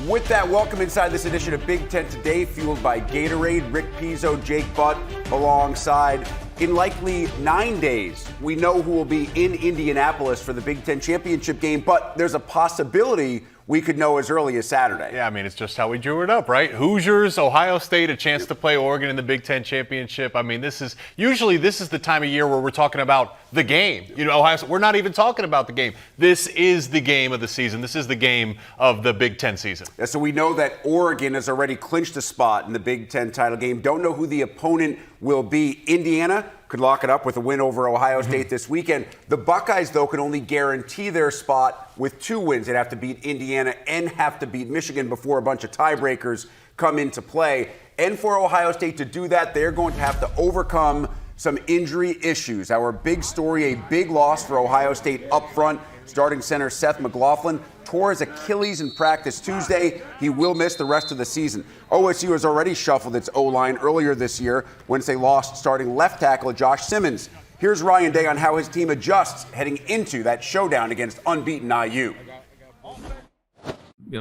With that, welcome inside this edition of Big Ten Today, fueled by Gatorade. Rick Pizzo, Jake Butt alongside. In likely 9 days, we know who will be in Indianapolis for the Big Ten championship game, but there's a possibility we could know as early as Saturday. Yeah, I mean, it's just how we drew it up, right? Hoosiers, Ohio State, a chance to play Oregon in the Big Ten championship. I mean, this is the time of year where we're talking about the game. You know, Ohio State, we're not even talking about the game. This is the game of the season. This is the game of the Big Ten season. Yeah, so we know that Oregon has already clinched a spot in the Big Ten title game. Don't know who the opponent will be. Indiana could lock it up with a win over Ohio State this weekend. The Buckeyes, though, can only guarantee their spot with 2 wins. They'd have to beat Indiana and have to beat Michigan before a bunch of tiebreakers come into play. And for Ohio State to do that, they're going to have to overcome some injury issues. Our big story, a big loss for Ohio State up front. Starting center Seth McLaughlin tore his Achilles in practice Tuesday. He will miss the rest of the season. OSU has already shuffled its O-line earlier this year once they lost starting left tackle Josh Simmons. Here's Ryan Day on how his team adjusts heading into that showdown against unbeaten IU.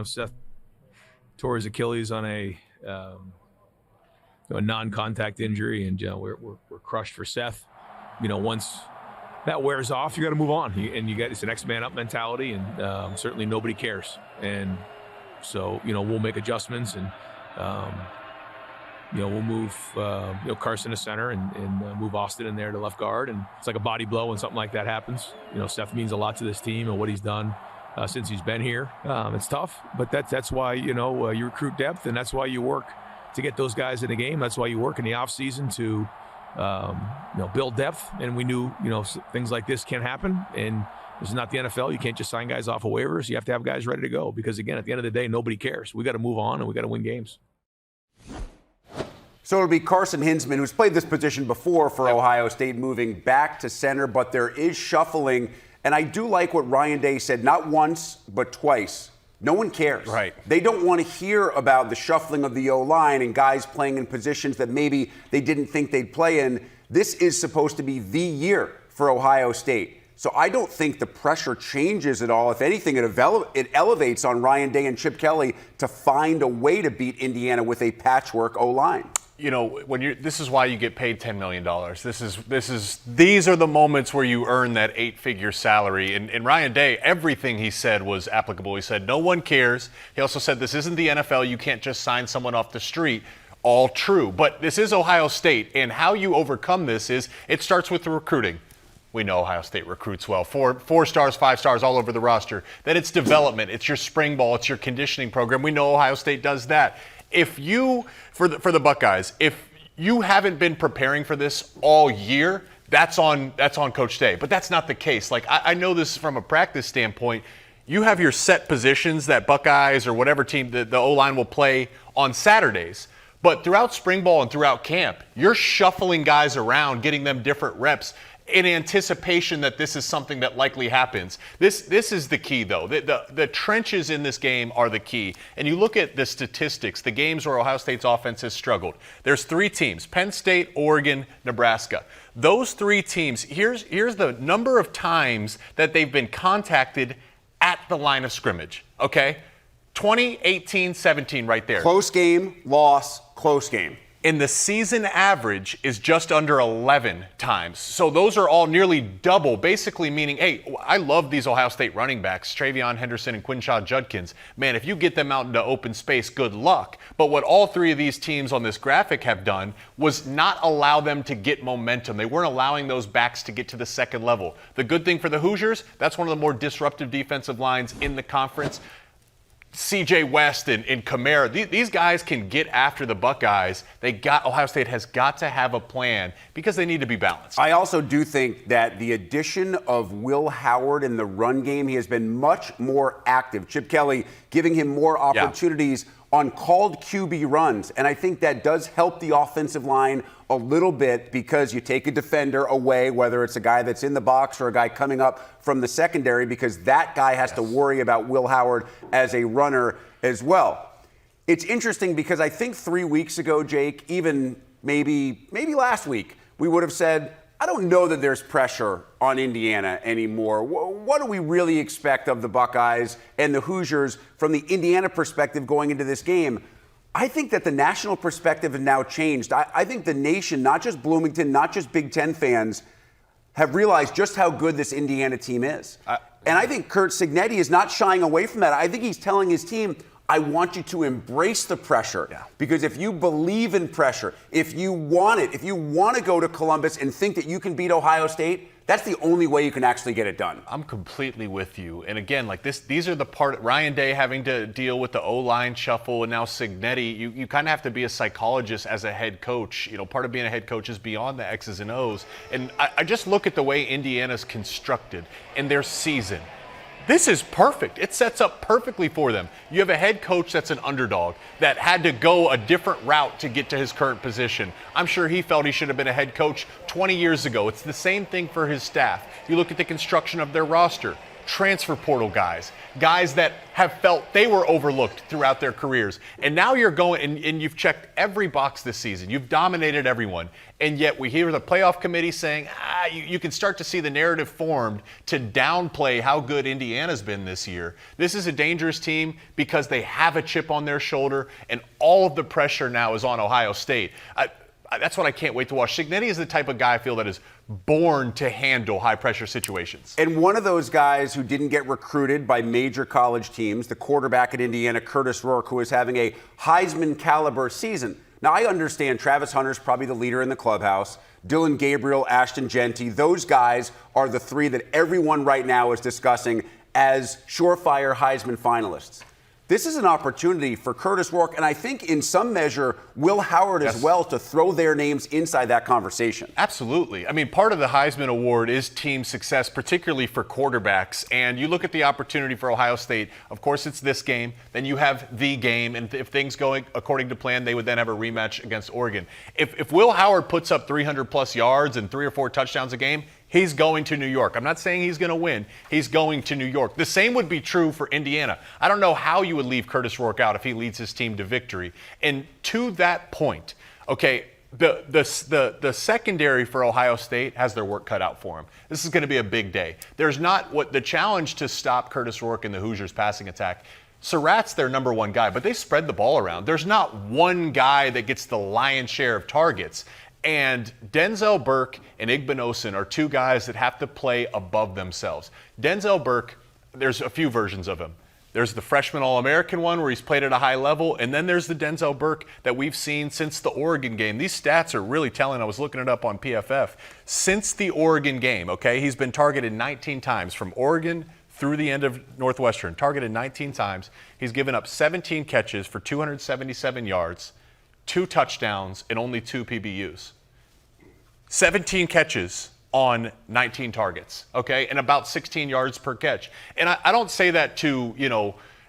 Seth tore his Achilles on a non-contact injury, and we're crushed for Seth. Once that wears off, you got to move on, and it's an next man up mentality, and certainly nobody cares. And so we'll make adjustments, and we'll move Carson to center and move Austin in there to left guard, and it's like a body blow when something like that happens. Seth means a lot to this team and what he's done since he's been here. It's tough, but that's why you recruit depth, and that's why you work to get those guys in the game. That's why you work in the off season to build depth. And we knew things like this can happen, and this is not the NFL. You can't just sign guys off of waivers. You have to have guys ready to go, because again, at the end of the day, nobody cares. We got to move on, and we got to win games. So it'll be Carson Hinsman, who's played this position before for Ohio State, moving back to center, but there is shuffling. And I do like what Ryan Day said, not once, but twice. No one cares. Right. They don't want to hear about the shuffling of the O-line and guys playing in positions that maybe they didn't think they'd play in. This is supposed to be the year for Ohio State. So I don't think the pressure changes at all. If anything, it elevates on Ryan Day and Chip Kelly to find a way to beat Indiana with a patchwork O-line. This is why you get paid $10 million. These are the moments where you earn that 8-figure salary. And Ryan Day, everything he said was applicable. He said no one cares. He also said this isn't the NFL. You can't just sign someone off the street. All true. But this is Ohio State, and how you overcome this is it starts with the recruiting. We know Ohio State recruits well. Four stars, 5 stars all over the roster. Then it's development. It's your spring ball. It's your conditioning program. We know Ohio State does that. If you, for the Buckeyes, if you haven't been preparing for this all year, that's on Coach Day. But that's not the case. Like, I know this from a practice standpoint. You have your set positions that Buckeyes or whatever team the O-line will play on Saturdays. But throughout spring ball and throughout camp, you're shuffling guys around, getting them different reps in anticipation that this is something that likely happens. This is the key, though. The trenches in this game are the key. And you look at the statistics, the games where Ohio State's offense has struggled. There's 3 teams, Penn State, Oregon, Nebraska. Those 3 teams, here's the number of times that they've been contacted at the line of scrimmage, okay? 20, 18, 17 right there. Close game, loss, close game. And the season average is just under 11 times. So those are all nearly double, basically meaning, hey, I love these Ohio State running backs, Travion Henderson and Quinshad Judkins. Man, if you get them out into open space, good luck. But what all 3 of these teams on this graphic have done was not allow them to get momentum. They weren't allowing those backs to get to the second level. The good thing for the Hoosiers, that's one of the more disruptive defensive lines in the conference. CJ West and Kamara, these guys can get after the Buckeyes. Ohio State has got to have a plan because they need to be balanced. I also do think that the addition of Will Howard in the run game, he has been much more active. Chip Kelly giving him more opportunities on called QB runs. And I think that does help the offensive line a little bit because you take a defender away, whether it's a guy that's in the box or a guy coming up from the secondary, because that guy has to worry about Will Howard as a runner as well. It's interesting because I think 3 weeks ago, Jake, even maybe last week, we would have said, I don't know that there's pressure on Indiana anymore. What do we really expect of the Buckeyes and the Hoosiers from the Indiana perspective going into this game? I think that the national perspective has now changed. I think the nation, not just Bloomington, not just Big Ten fans, have realized just how good this Indiana team is. And I think Curt Cignetti is not shying away from that. I think he's telling his team, I want you to embrace the pressure. Yeah. Because if you believe in pressure, if you want it, if you want to go to Columbus and think that you can beat Ohio State, that's the only way you can actually get it done. I'm completely with you. And again, like these are the part, Ryan Day having to deal with the O-line shuffle, and now Cignetti. You kind of have to be a psychologist as a head coach. You know, part of being a head coach is beyond the X's and O's. And I just look at the way Indiana's constructed in their season. This is perfect. It sets up perfectly for them. You have a head coach that's an underdog that had to go a different route to get to his current position. I'm sure he felt he should have been a head coach 20 years ago. It's the same thing for his staff. You look at the construction of their roster. Transfer portal guys that have felt they were overlooked throughout their careers. And now you're going and you've checked every box this season. You've dominated everyone. And yet we hear the playoff committee saying, you can start to see the narrative formed to downplay how good Indiana's been this year. This is a dangerous team because they have a chip on their shoulder, and all of the pressure now is on Ohio State. That's what I can't wait to watch. Cignetti is the type of guy I feel that is born to handle high-pressure situations. And one of those guys who didn't get recruited by major college teams, the quarterback at Indiana, Curtis Rourke, who is having a Heisman-caliber season. Now, I understand Travis Hunter's probably the leader in the clubhouse. Dylan Gabriel, Ashton Genty, those guys are the three that everyone right now is discussing as surefire Heisman finalists. This is an opportunity for Curtis Rourke, and I think in some measure, Will Howard as well, to throw their names inside that conversation. Absolutely. I mean, part of the Heisman Award is team success, particularly for quarterbacks. And you look at the opportunity for Ohio State. Of course, it's this game. Then you have the game. And if things go according to plan, they would then have a rematch against Oregon. If Will Howard puts up 300-plus yards and 3 or 4 touchdowns a game, he's going to New York. I'm not saying he's going to win. He's going to New York. The same would be true for Indiana. I don't know how you would leave Curtis Rourke out if he leads his team to victory. And to that point, okay, the secondary for Ohio State has their work cut out for him. This is going to be a big day. There's not what the challenge to stop Curtis Rourke and the Hoosiers passing attack. Surratt's their number one guy, but they spread the ball around. There's not one guy that gets the lion's share of targets. And Denzel Burke and Igbinosun are two guys that have to play above themselves. Denzel Burke, there's a few versions of him. There's the freshman All-American one where he's played at a high level, and then there's the Denzel Burke that we've seen since the Oregon game. These stats are really telling. I was looking it up on PFF. Since the Oregon game, okay, he's been targeted 19 times from Oregon through the end of Northwestern, targeted 19 times. He's given up 17 catches for 277 yards, 2 touchdowns, and only 2 PBUs. 17 catches on 19 targets, okay, and about 16 yards per catch. And I don't say that to,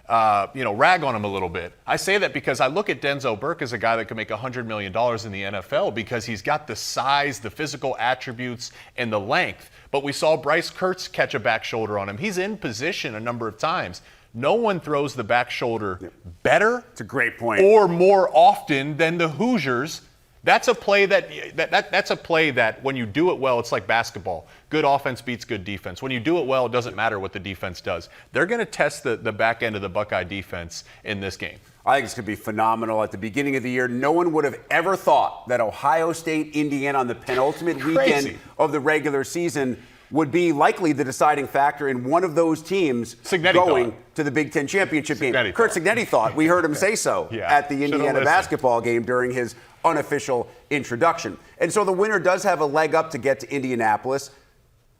rag on him a little bit. I say that because I look at Denzel Burke as a guy that could make $100 million in the NFL because he's got the size, the physical attributes, and the length. But we saw Bryce Kurtz catch a back shoulder on him. He's in position a number of times. No one throws the back shoulder better. It's a great point. Or more often than the Hoosiers. That's a play that's a play that when you do it well, it's like basketball. Good offense beats good defense. When you do it well, it doesn't matter what the defense does. They're going to test the back end of the Buckeye defense in this game. I think it's going to be phenomenal. At the beginning of the year, no one would have ever thought that Ohio State, Indiana on the penultimate weekend of the regular season would be likely the deciding factor in one of those teams going to the Big Ten championship game. Curt Cignetti thought. We heard him say so at the Indiana basketball game during his unofficial introduction. And so the winner does have a leg up to get to Indianapolis.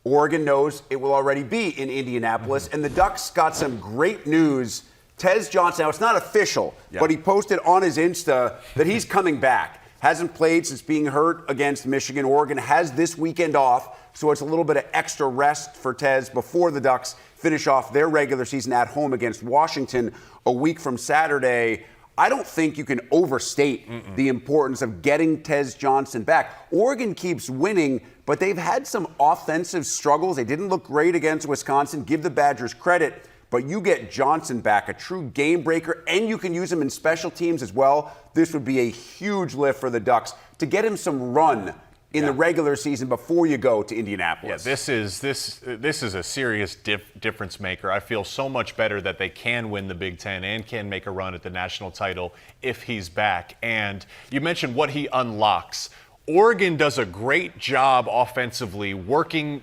Oregon knows it will already be in Indianapolis. And the Ducks got some great news. Tez Johnson, now it's not official, but he posted on his Insta that he's coming back. Hasn't played since being hurt against Michigan. Oregon has this weekend off, so it's a little bit of extra rest for Tez before the Ducks finish off their regular season at home against Washington a week from Saturday. I don't think you can overstate the importance of getting Tez Johnson back. Oregon keeps winning, but they've had some offensive struggles. They didn't look great against Wisconsin. Give the Badgers credit. But you get Johnson back, a true game breaker, and you can use him in special teams as well. This would be a huge lift for the Ducks to get him some run in the regular season before you go to Indianapolis. Yeah, this is a serious difference maker. I feel so much better that they can win the Big Ten and can make a run at the national title if he's back. And you mentioned what he unlocks. Oregon does a great job offensively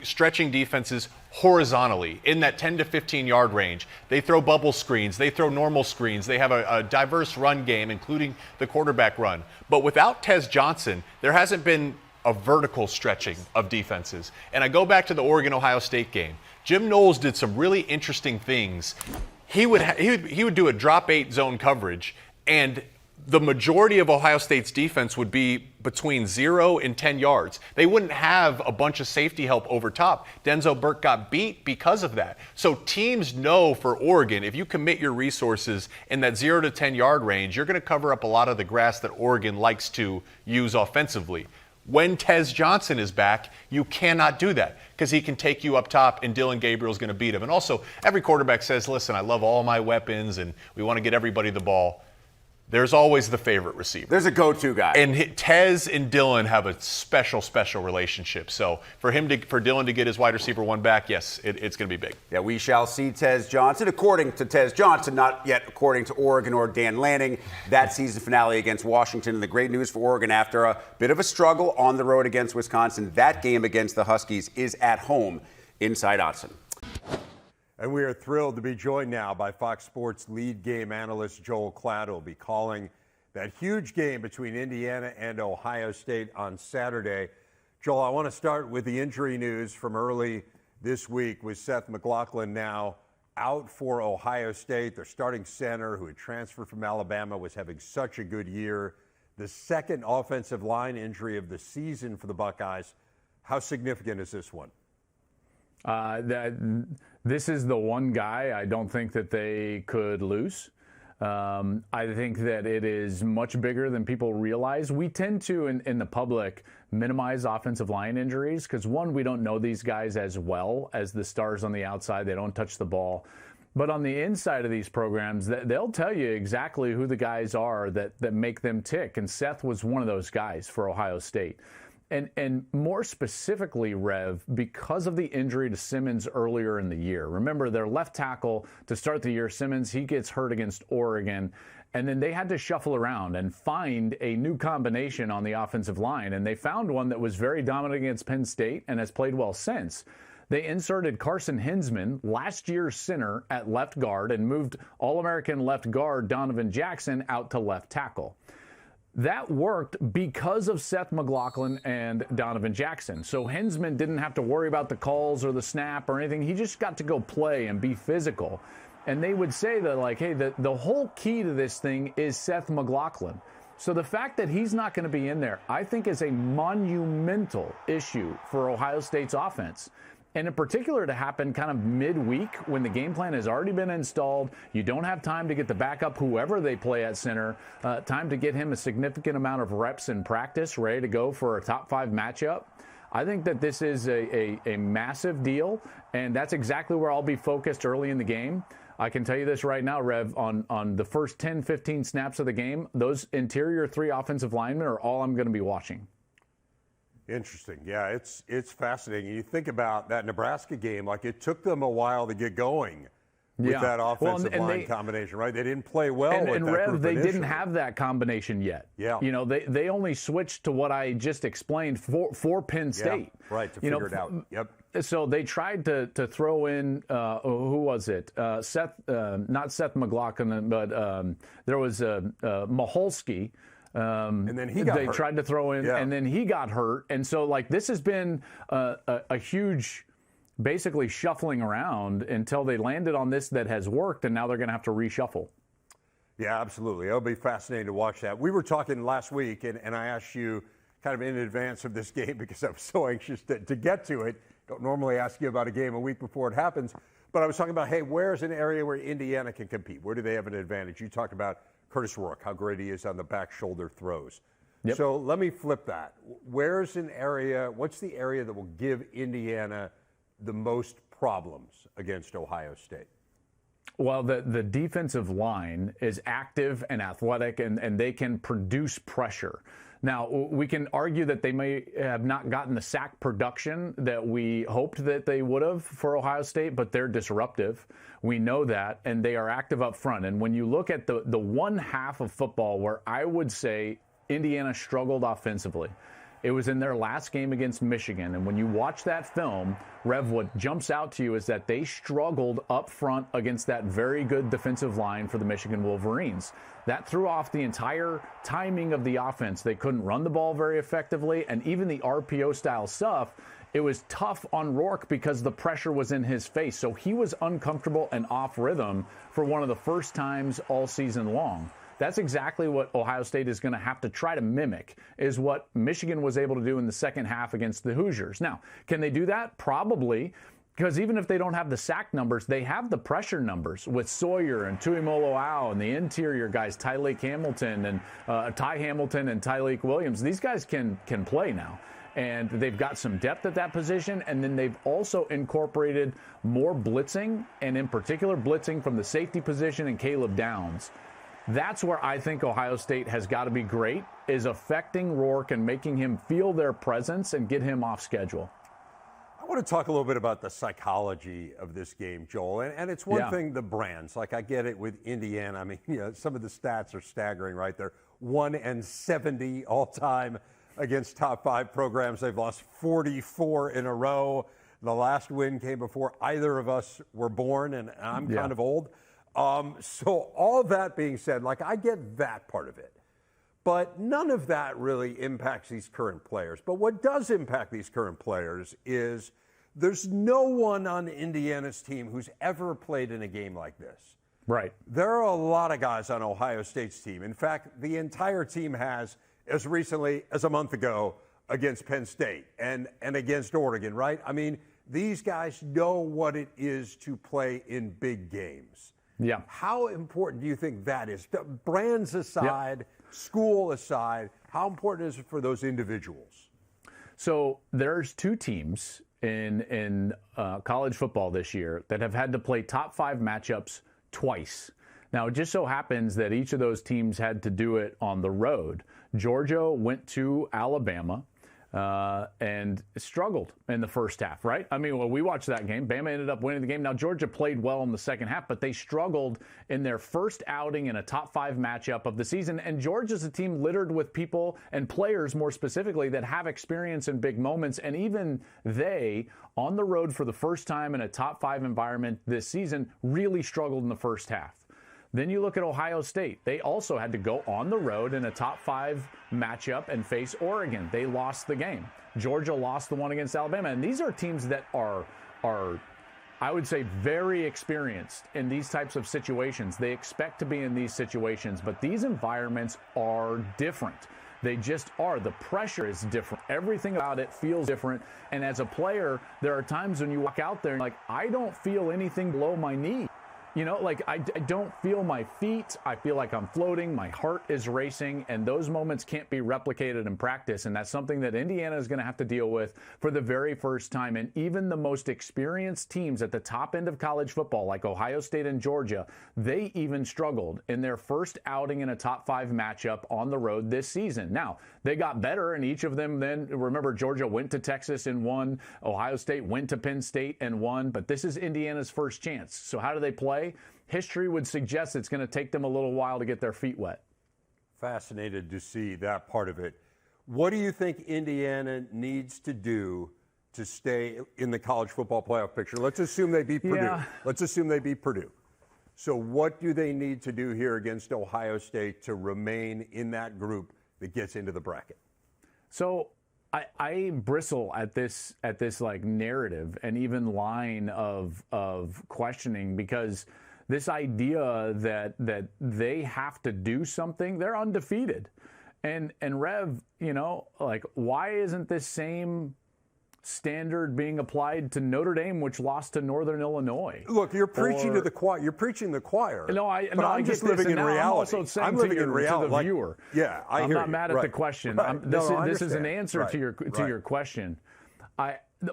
stretching defenses horizontally in that 10 to 15 yard range. They throw bubble screens, they throw normal screens, they have a diverse run game, including the quarterback run. But without Tez Johnson, there hasn't been a vertical stretching of defenses. And I go back to the Oregon-Ohio State game. Jim Knowles did some really interesting things. He would do a drop 8 zone coverage, and the majority of Ohio State's defense would be between 0 and 10 yards. They wouldn't have a bunch of safety help over top. Denzel Burke got beat because of that. So teams know for Oregon, if you commit your resources in that 0 to 10 yard range, you're going to cover up a lot of the grass that Oregon likes to use offensively. When Tez Johnson is back, you cannot do that because he can take you up top and Dylan Gabriel's going to beat him. And also, every quarterback says, listen, I love all my weapons and we want to get everybody the ball. There's always the favorite receiver. There's a go-to guy. And Tez and Dylan have a special relationship. So for Dylan to get his wide receiver one back, yes, it's going to be big. Yeah, we shall see Tez Johnson. According to Tez Johnson, not yet according to Oregon or Dan Lanning, that season finale against Washington. And the great news for Oregon, after a bit of a struggle on the road against Wisconsin, that game against the Huskies is at home inside Autzen. And we are thrilled to be joined now by Fox Sports lead game analyst Joel Klatt, who will be calling that huge game between Indiana and Ohio State on Saturday. Joel, I want to start with the injury news from early this week with Seth McLaughlin now out for Ohio State. Their starting center, who had transferred from Alabama, was having such a good year. The second offensive line injury of the season for the Buckeyes. How significant is this one? This is the one guy I don't think that they could lose. I think that it is much bigger than people realize. We tend to, in the public, minimize offensive line injuries because, one, we don't know these guys as well as the stars on the outside. They don't touch the ball. But on the inside of these programs, they'll tell you exactly who the guys are that make them tick. And Seth was one of those guys for Ohio State. And more specifically, Rev, because of the injury to Simmons earlier in the year. Remember, their left tackle to start the year, Simmons, he gets hurt against Oregon. And then they had to shuffle around and find a new combination on the offensive line. And they found one that was very dominant against Penn State and has played well since. They inserted Carson Hinsman, last year's center, at left guard and moved All-American left guard Donovan Jackson out to left tackle. That worked because of Seth McLaughlin and Donovan Jackson. So Hinsman didn't have to worry about the calls or the snap or anything. He just got to go play and be physical. And they would say that, like, hey, the whole key to this thing is Seth McLaughlin. So the fact that he's not going to be in there, I think, is a monumental issue for Ohio State's offense. And in particular, to happen kind of midweek when the game plan has already been installed, you don't have time to get the backup, whoever they play at center, time to get him a significant amount of reps in practice, ready to go for a top 5 matchup. I think that this is a massive deal, and that's exactly where I'll be focused early in the game. I can tell you this right now, Rev, on the first 10, 15 snaps of the game, those interior 3 offensive linemen are all I'm going to be watching. Interesting. Yeah, it's fascinating. You think about that Nebraska game, like it took them a while to get going with that offensive line combination, right? They didn't play well with that Rev, group they initially. didn't have that combination yet. Yeah. You know, they only switched to what I just explained for Penn State. Yeah, right, to figure it out. Yep. So they tried to throw in, who was it? Not Seth McLaughlin, but there was Maholsky. And then he got hurt. They tried to throw in, and then he got hurt. And so, like, this has been a huge, basically shuffling around until they landed on this that has worked, and now they're going to have to reshuffle. Yeah, absolutely. It'll be fascinating to watch that. We were talking last week, and I asked you kind of in advance of this game because I was so anxious to get to it. Don't normally ask you about a game a week before it happens. But I was talking about, hey, where's an area where Indiana can compete? Where do they have an advantage? You talked about Curtis Rourke, how great he is on the back shoulder throws. Yep. So let me flip that. What's the area that will give Indiana the most problems against Ohio State? Well, the defensive line is active and athletic, and they can produce pressure. Now, we can argue that they may have not gotten the sack production that we hoped that they would have for Ohio State, but they're disruptive. We know that, and they are active up front. And when you look at the one half of football where I would say Indiana struggled offensively, it was in their last game against Michigan. And when you watch that film, Rev, what jumps out to you is that they struggled up front against that very good defensive line for the Michigan Wolverines. That threw off the entire timing of the offense. They couldn't run the ball very effectively, and even the RPO-style stuff, it was tough on Rourke because the pressure was in his face. So he was uncomfortable and off rhythm for one of the first times all season long. That's exactly what Ohio State is going to have to try to mimic, is what Michigan was able to do in the second half against the Hoosiers. Now, can they do that? Probably, because even if they don't have the sack numbers, they have the pressure numbers with Sawyer and Tuimoloau and the interior guys, Ty Hamilton and Tyleik Williams. These guys can play now. And they've got some depth at that position, and then they've also incorporated more blitzing, and in particular blitzing from the safety position and Caleb Downs. That's where I think Ohio State has got to be great, is affecting Rourke and making him feel their presence and get him off schedule. I want to talk a little bit about the psychology of this game, Joel. And it's one thing, the brands. Like, I get it with Indiana. I mean, some of the stats are staggering, right? They're 1-70 all-time against top 5 programs. They've lost 44 in a row. The last win came before either of us were born, and I'm kind of old. So all that being said, like, I get that part of it, but none of that really impacts these current players. But what does impact these current players is there's no one on Indiana's team who's ever played in a game like this. Right. There are a lot of guys on Ohio State's team. In fact, the entire team has, as recently as a month ago, against Penn State and against Oregon, right? I mean, these guys know what it is to play in big games. Yeah. How important do you think that is? Brands aside, school aside, how important is it for those individuals? So there's 2 teams in college football this year that have had to play top 5 matchups twice. Now, it just so happens that each of those teams had to do it on the road. Georgia went to Alabama and struggled in the first half, right? I mean, well, we watched that game. Bama ended up winning the game. Now, Georgia played well in the second half, but they struggled in their first outing in a top 5 matchup of the season. And Georgia's a team littered with people and players, more specifically, that have experience in big moments. And even they, on the road for the first time in a top 5 environment this season, really struggled in the first half. Then you look at Ohio State. They also had to go on the road in a top 5 matchup and face Oregon. They lost the game. Georgia lost the one against Alabama. And these are teams that are I would say, very experienced in these types of situations. They expect to be in these situations, but these environments are different. They just are. The pressure is different. Everything about it feels different. And as a player, there are times when you walk out there and like, I don't feel anything below my knee. You know, like I don't feel my feet. I feel like I'm floating. My heart is racing, and those moments can't be replicated in practice. And that's something that Indiana is going to have to deal with for the very first time. And even the most experienced teams at the top end of college football, like Ohio State and Georgia, they even struggled in their first outing in a top 5 matchup on the road this season. Now, they got better, and each of them then, remember, Georgia went to Texas and won. Ohio State went to Penn State and won. But this is Indiana's first chance. So how do they play? History would suggest it's going to take them a little while to get their feet wet. Fascinated to see that part of it. What do you think Indiana needs to do to stay in the college football playoff picture? Let's assume they beat Purdue. Yeah. Let's assume they beat Purdue. So what do they need to do here against Ohio State to remain in that group that gets into the bracket? So I bristle at this like narrative and even line of questioning, because this idea that they have to do something, they're undefeated. And Rev, you know, like, why isn't this same standard being applied to Notre Dame, which lost to Northern Illinois? Look, you're preaching to the choir. You're preaching the choir. No, I'm just living in reality. I'm also saying I'm living in reality. To the viewer. Yeah, I'm not mad at the question. Right. This is an answer to your question.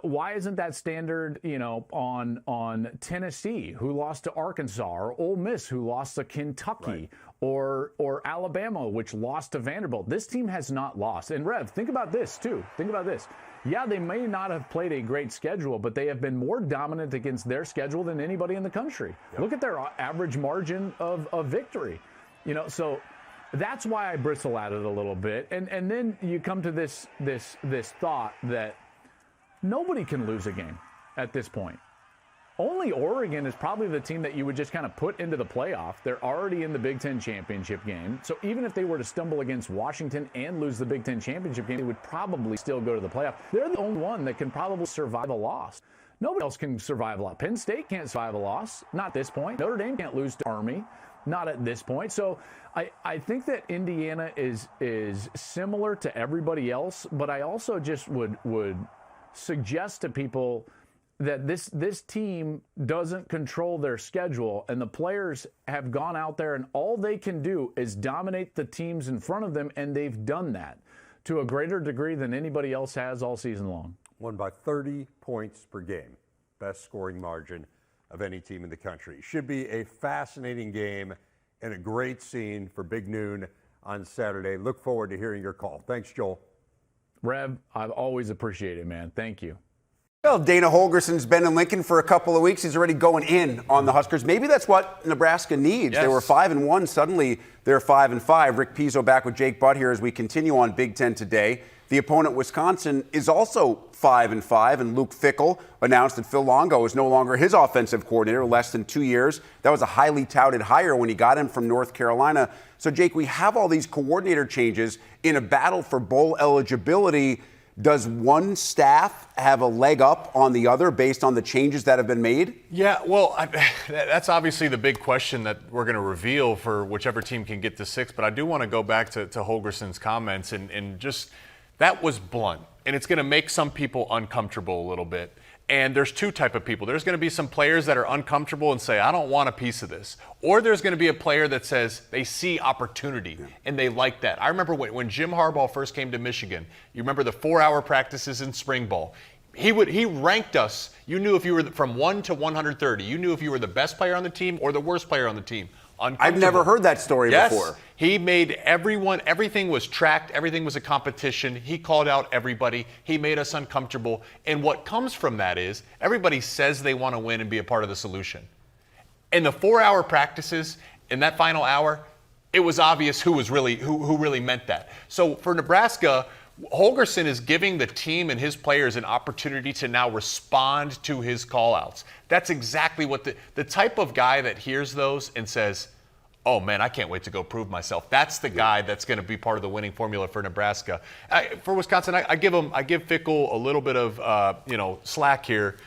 Why isn't that standard, on Tennessee, who lost to Arkansas, or Ole Miss, who lost to Kentucky, or Alabama, which lost to Vanderbilt? This team has not lost. And Rev, think about this too. Think about this. Yeah, they may not have played a great schedule, but they have been more dominant against their schedule than anybody in the country. Yep. Look at their average margin of victory. So that's why I bristle at it a little bit. And then you come to this thought that nobody can lose a game at this point. Only Oregon is probably the team that you would just kind of put into the playoff. They're already in the Big Ten championship game. So even if they were to stumble against Washington and lose the Big Ten championship game, they would probably still go to the playoff. They're the only one that can probably survive a loss. Nobody else can survive a loss. Penn State can't survive a loss, not at this point. Notre Dame can't lose to Army, not at this point. So I think that Indiana is similar to everybody else, but I also just would suggest to people that this team doesn't control their schedule, and the players have gone out there and all they can do is dominate the teams in front of them, and they've done that to a greater degree than anybody else has all season long. Won by 30 points per game, best scoring margin of any team in the country. Should be a fascinating game and a great scene for Big Noon on Saturday. Look forward to hearing your call. Thanks, Joel. Rev, I've always appreciated it, man. Thank you. Well, Dana Holgerson's been in Lincoln for a couple of weeks. He's already going in on the Huskers. Maybe that's what Nebraska needs. Yes. They were 5-1. Suddenly they're 5-5. Rick Pizzo back with Jake Butt here as we continue on Big Ten today. The opponent, Wisconsin, is also 5-5, and Luke Fickell announced that Phil Longo is no longer his offensive coordinator, less than 2 years. That was a highly touted hire when he got him from North Carolina. So, Jake, we have all these coordinator changes in a battle for bowl eligibility. Does one staff have a leg up on the other based on the changes that have been made? Yeah, well, that's obviously the big question that we're going to reveal for whichever team can get to 6. But I do want to go back to Holgerson's comments and just that was blunt. And it's going to make some people uncomfortable a little bit. And there's two type of people. There's going to be some players that are uncomfortable and say, I don't want a piece of this. Or there's going to be a player that says they see opportunity and they like that. I remember when Jim Harbaugh first came to Michigan, you remember the 4-hour practices in spring ball. He ranked us. You knew if you were from 1 to 130. You knew if you were the best player on the team or the worst player on the team. I've never heard that story before. He made everything was tracked, everything was a competition. He called out everybody. He made us uncomfortable. And what comes from that is everybody says they want to win and be a part of the solution. In the 4-hour practices, in that final hour, it was obvious who really meant that. So for Nebraska, Holgerson is giving the team and his players an opportunity to now respond to his call-outs. That's exactly what the type of guy that hears those and says, oh, man, I can't wait to go prove myself. That's the guy that's going to be part of the winning formula for Nebraska. For Wisconsin, I give Fickell a little bit of slack here.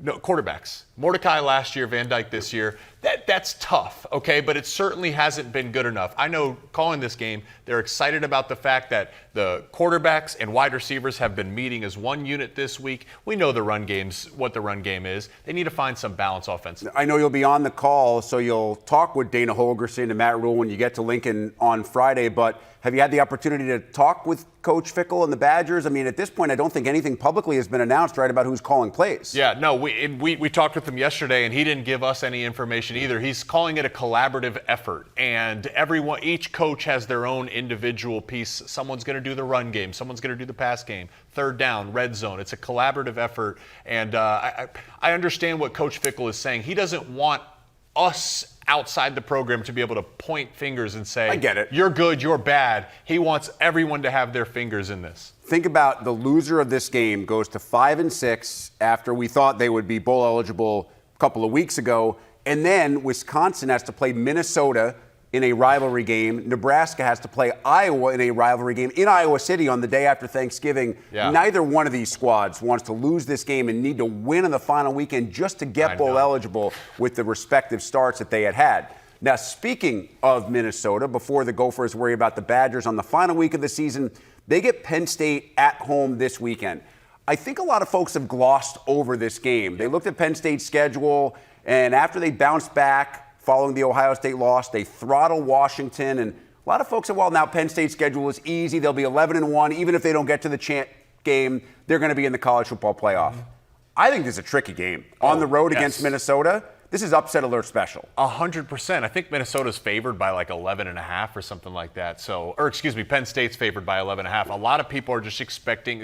No, quarterbacks. Mordecai last year, Van Dyke this year. That's tough, okay? But it certainly hasn't been good enough. I know calling this game, they're excited about the fact that the quarterbacks and wide receivers have been meeting as one unit this week. We know what the run game is. They need to find some balance offensively. I know you'll be on the call, so you'll talk with Dana Holgerson and Matt Rule when you get to Lincoln on Friday, but have you had the opportunity to talk with Coach Fickell and the Badgers? I mean, at this point, I don't think anything publicly has been announced, right, about who's calling plays. Yeah, no, we talked with him yesterday, and he didn't give us any information either. He's calling it a collaborative effort, and each coach has their own individual piece. Someone's going to do the run game. Someone's going to do the pass game. Third down, red zone. It's a collaborative effort, and I understand what Coach Fickell is saying. He doesn't want us outside the program to be able to point fingers and say, I get it. You're good, you're bad. He wants everyone to have their fingers in this. Think about the loser of this game goes to 5-6 after we thought they would be bowl eligible a couple of weeks ago. And then Wisconsin has to play Minnesota in a rivalry game. Nebraska has to play Iowa in a rivalry game in Iowa City on the day after Thanksgiving. Yeah. Neither one of these squads wants to lose this game and need to win in the final weekend just to get bowl eligible with the respective starts that they had. Now, speaking of Minnesota, before the Gophers worry about the Badgers on the final week of the season, they get Penn State at home this weekend. I think a lot of folks have glossed over this game. They looked at Penn State's schedule, and after they bounced back following the Ohio State loss, they throttle Washington. And a lot of folks said, well, now Penn State's schedule is easy. They'll be 11-1, even if they don't get to the game, they're going to be in the college football playoff. I think this is a tricky game. On the road against Minnesota, this is upset alert special. 100%. I think Minnesota's favored by like 11.5 or something like that. Penn State's favored by 11.5. A lot of people are just expecting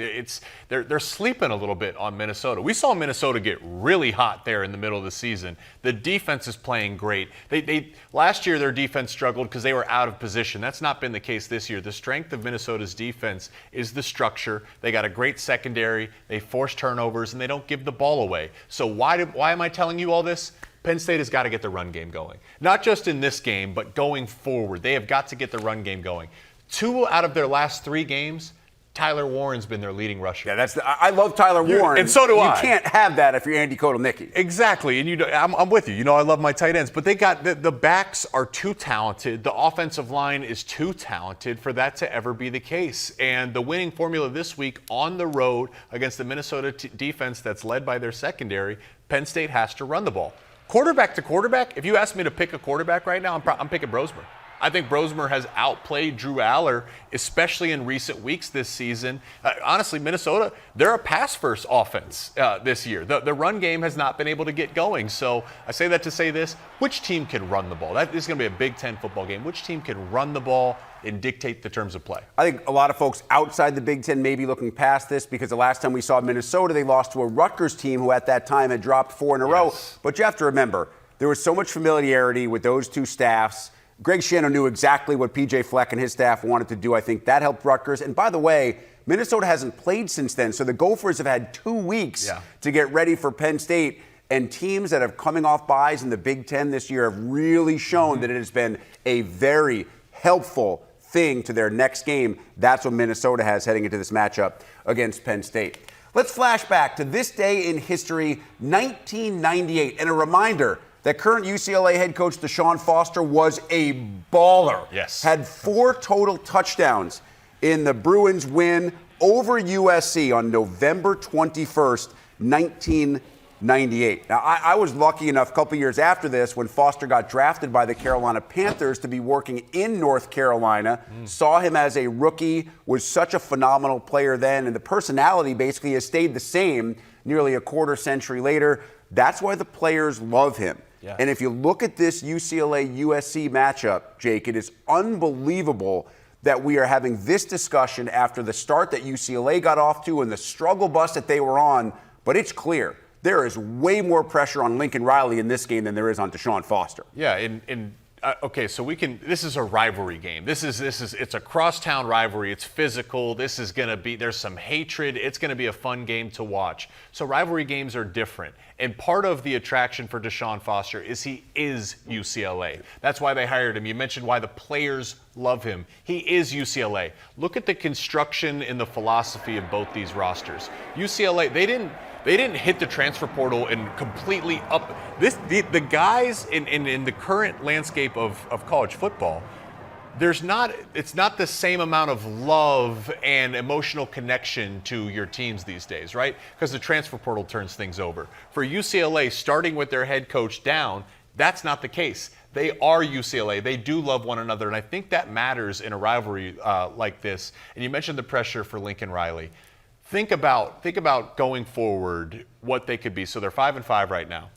they're sleeping a little bit on Minnesota. We saw Minnesota get really hot there in the middle of the season. The defense is playing great. They last year their defense struggled because they were out of position. That's not been the case this year. The strength of Minnesota's defense is the structure. They got a great secondary. They force turnovers and they don't give the ball away. So why am I telling you all this? Penn State has got to get the run game going. Not just in this game, but going forward. They have got to get the run game going. 2 out of their last 3 games, Tyler Warren's been their leading rusher. Yeah, I love Tyler Warren. And so do I. You can't have that if you're Andy Kotelnicki. Exactly. And I'm with you. I love my tight ends. But they got the backs are too talented. The offensive line is too talented for that to ever be the case. And the winning formula this week on the road against the Minnesota defense that's led by their secondary, Penn State has to run the ball. Quarterback to quarterback, if you ask me to pick a quarterback right now, I'm picking Brosmer. I think Brosmer has outplayed Drew Aller, especially in recent weeks this season. Honestly, Minnesota, they're a pass-first offense this year. The run game has not been able to get going. So I say that to say this, which team can run the ball? This is going to be a Big Ten football game. Which team can run the ball and dictate the terms of play? I think a lot of folks outside the Big Ten may be looking past this because the last time we saw Minnesota, they lost to a Rutgers team who at that time had dropped 4 in a row. But you have to remember, there was so much familiarity with those two staffs. Greg Schiano knew exactly what P.J. Fleck and his staff wanted to do. I think that helped Rutgers. And by the way, Minnesota hasn't played since then, so the Gophers have had 2 weeks to get ready for Penn State. And teams that have coming off buys in the Big Ten this year have really shown that it has been a very helpful thing to their next game. That's what Minnesota has heading into this matchup against Penn State. Let's flash back to this day in history, 1998, and a reminder that current UCLA head coach Deshaun Foster was a baller. Yes. Had 4 total touchdowns in the Bruins win over USC on November 21st, 1998. Now, I was lucky enough a couple years after this when Foster got drafted by the Carolina Panthers to be working in North Carolina. Saw him as a rookie, was such a phenomenal player then, and the personality basically has stayed the same nearly a quarter century later. That's why the players love him. Yeah. And if you look at this UCLA-USC matchup, Jake, it is unbelievable that we are having this discussion after the start that UCLA got off to and the struggle bus that they were on. But it's clear there is way more pressure on Lincoln Riley in this game than there is on Deshaun Foster. Yeah, okay, so this is a rivalry game. It's a crosstown rivalry. It's physical. There's some hatred. It's going to be a fun game to watch. So rivalry games are different. And part of the attraction for Deshaun Foster is he is UCLA. That's why they hired him. You mentioned why the players love him. He is UCLA. Look at the construction and the philosophy of both these rosters. UCLA, they didn't hit the transfer portal and completely up. The guys in the current landscape of college football, it's not the same amount of love and emotional connection to your teams these days, right? Because the transfer portal turns things over. For UCLA, starting with their head coach down, that's not the case. They are UCLA. They do love one another, and I think that matters in a rivalry like this. And you mentioned the pressure for Lincoln Riley. Think about going forward what they could be. So they're 5-5 right now.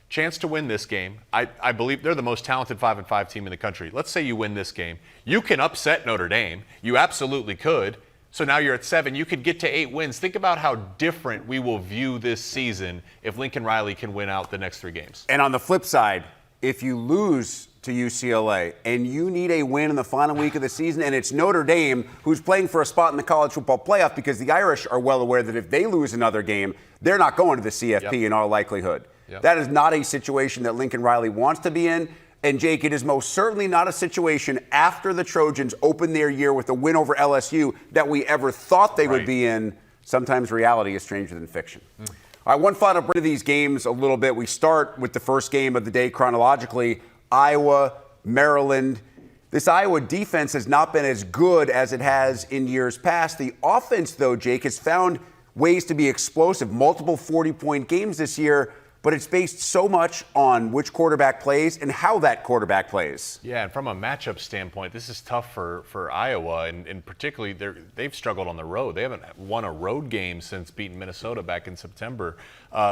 Chance to win this game. I believe they're the most talented 5-5 team in the country. Let's say you win this game. You can upset Notre Dame. You absolutely could. So now you're at 7. You could get to 8 wins. Think about how different we will view this season if Lincoln Riley can win out the next 3 games. And on the flip side, if you lose to UCLA and you need a win in the final week of the season, and it's Notre Dame who's playing for a spot in the college football playoff, because the Irish are well aware that if they lose another game, they're not going to the CFP in all likelihood. That is not a situation that Lincoln Riley wants to be in. And Jake, it is most certainly not a situation after the Trojans opened their year with a win over LSU that we ever thought they would be in. Sometimes reality is stranger than fiction. All right, one final break of these games a little bit. We start with the first game of the day chronologically, Iowa, Maryland. This Iowa defense has not been as good as it has in years past. The offense, though, Jake, has found ways to be explosive, multiple 40-point games this year. but it's based so much on which quarterback plays and how that quarterback plays. Yeah, and from a matchup standpoint, this is tough for Iowa, and particularly they've struggled on the road. They haven't won a road game since beating Minnesota back in September.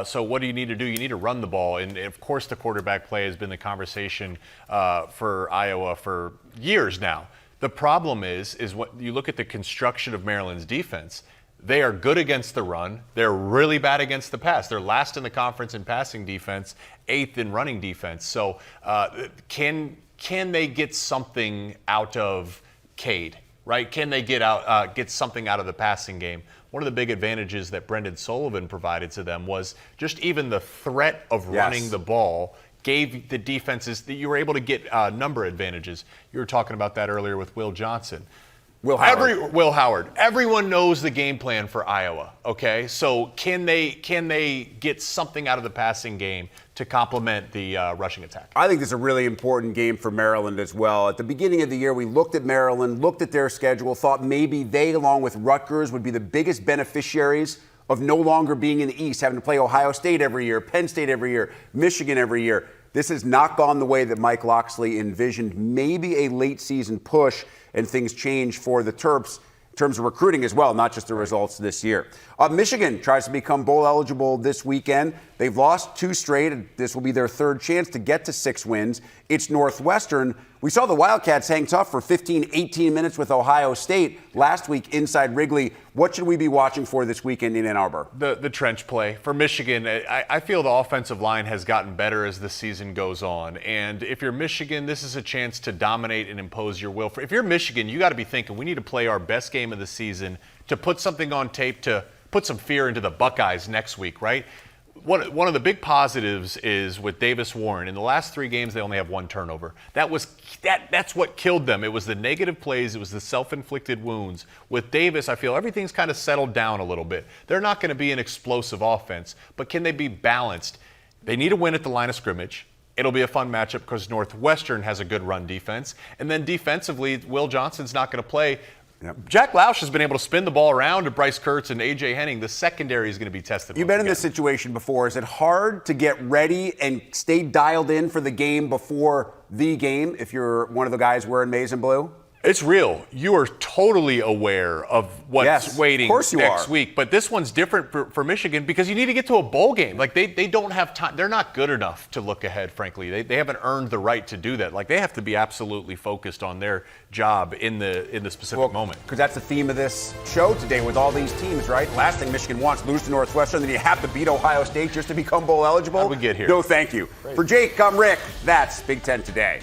So what do you need to do? You need to run the ball, and of course the quarterback play has been the conversation for Iowa for years now. The problem is what you look at the construction of Maryland's defense. They are good against the run. They're really bad against the pass. They're last in the conference in passing defense, 8th in running defense. So can they get something out of Cade, right? Can they get something out of the passing game? One of the big advantages that Brendan Sullivan provided to them was just even the threat of running the ball gave the defenses that you were able to get number advantages. You were talking about that earlier with Will Johnson. Will Howard. Everyone knows the game plan for Iowa, okay? So can they get something out of the passing game to complement the rushing attack? I think this is a really important game for Maryland as well. At the beginning of the year, we looked at Maryland, looked at their schedule, thought maybe they, along with Rutgers, would be the biggest beneficiaries of no longer being in the East, having to play Ohio State every year, Penn State every year, Michigan every year. This has not gone the way that Mike Locksley envisioned. Maybe a late season push and things change for the Terps in terms of recruiting as well, not just the results this year. Michigan tries to become bowl eligible this weekend. They've lost 2 straight. This will be their 3rd chance to get to 6 wins. It's Northwestern. We saw the Wildcats hang tough for 15, 18 minutes with Ohio State last week inside Wrigley. What should we be watching for this weekend in Ann Arbor? The trench play. For Michigan, I feel the offensive line has gotten better as the season goes on. And if you're Michigan, this is a chance to dominate and impose your will. If you're Michigan, you got to be thinking, we need to play our best game of the season to put something on tape, to put some fear into the Buckeyes next week, right? One of the big positives is with Davis Warren. In the last 3 games, they only have 1 turnover. That's what killed them. It was the negative plays. It was the self-inflicted wounds. With Davis, I feel everything's kind of settled down a little bit. They're not going to be an explosive offense, but can they be balanced? They need a win at the line of scrimmage. It'll be a fun matchup because Northwestern has a good run defense. And then defensively, Will Johnson's not going to play. Jack Lausch has been able to spin the ball around to Bryce Kurtz and A.J. Henning. The secondary is going to be tested. You've been in this situation before. Is it hard to get ready and stay dialed in for the game before the game if you're one of the guys wearing maize and blue? It's real. You are totally aware of what's waiting next week. But this one's different for Michigan because you need to get to a bowl game. Like they don't have time. They're not good enough to look ahead, frankly. They haven't earned the right to do that. Like they have to be absolutely focused on their job in the specific moment. Because that's the theme of this show today with all these teams, right? Last thing Michigan wants, lose to Northwestern, then you have to beat Ohio State just to become bowl eligible. How'd we get here? No, thank you. Great. For Jake, I'm Rick. That's Big Ten Today.